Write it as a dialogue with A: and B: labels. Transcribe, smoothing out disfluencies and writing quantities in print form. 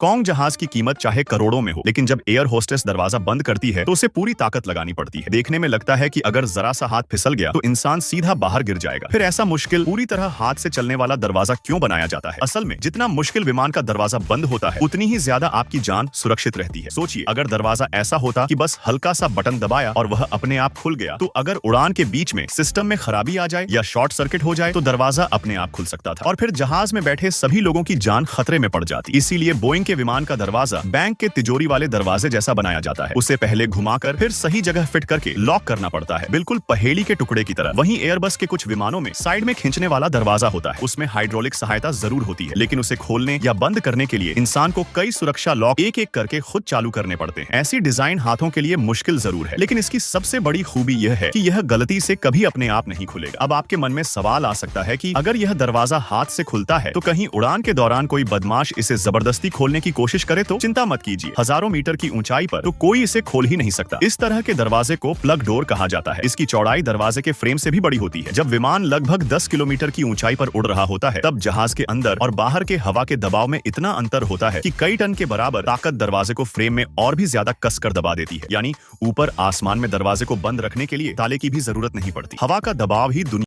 A: Kong जहाज की कीमत चाहे करोड़ों में हो, लेकिन जब एयर होस्टेस दरवाजा बंद करती है तो उसे पूरी ताकत लगानी पड़ती है। देखने में लगता है कि अगर जरा सा हाथ फिसल गया तो इंसान सीधा बाहर गिर जाएगा। फिर ऐसा मुश्किल पूरी तरह हाथ से चलने वाला दरवाजा क्यों बनाया जाता है? असल में जितना मुश्किल विमान का दरवाजा बंद होता है, उतनी ही ज्यादा आपकी जान सुरक्षित रहती है। सोचिए, अगर दरवाजा ऐसा होता कि बस हल्का सा बटन दबाया और वह अपने आप खुल गया, तो अगर उड़ान के बीच में सिस्टम में खराबी आ जाए या शॉर्ट सर्किट हो जाए तो दरवाजा अपने आप खुल सकता था और फिर जहाज में बैठे सभी लोगों की जान खतरे में पड़ जाती। इसीलिए बोइंग के विमान का दरवाजा बैंक के तिजोरी वाले दरवाजे जैसा बनाया जाता है। उसे पहले घुमाकर फिर सही जगह फिट करके लॉक करना पड़ता है, बिल्कुल पहेली के टुकड़े की तरह। वहीं एयरबस के कुछ विमानों में साइड में खींचने वाला दरवाजा होता है। उसमें हाइड्रोलिक सहायता जरूर होती है, लेकिन उसे खोलने या बंद करने के लिए इंसान को कई सुरक्षा लॉक एक एक करके खुद चालू करने पड़ते हैं। ऐसी डिजाइन हाथों के लिए मुश्किल जरूर है, लेकिन इसकी सबसे बड़ी खूबी यह है कि यह गलती से कभी अपने आप नहीं खुलेगा। अब आपके मन में सवाल आ सकता है कि अगर यह दरवाजा हाथ से खुलता है तो कहीं उड़ान के दौरान कोई बदमाश इसे जबरदस्ती खोलने की कोशिश करे तो? चिंता मत कीजिए, हजारों मीटर की ऊंचाई पर तो कोई इसे खोल ही नहीं सकता। इस तरह के दरवाजे को प्लग डोर कहा जाता है। इसकी चौड़ाई दरवाजे के फ्रेम से भी बड़ी होती है। जब विमान लगभग 10 किलोमीटर की ऊंचाई पर उड़ रहा होता है, तब जहाज के अंदर और बाहर के हवा के दबाव में इतना अंतर होता है कि कई टन के बराबर ताकत दरवाजे को फ्रेम में और भी ज्यादा कसकर दबा देती है। यानी ऊपर आसमान में दरवाजे को बंद रखने के लिए ताले की भी जरूरत नहीं पड़ती। हवा का दबाव ही दुनिया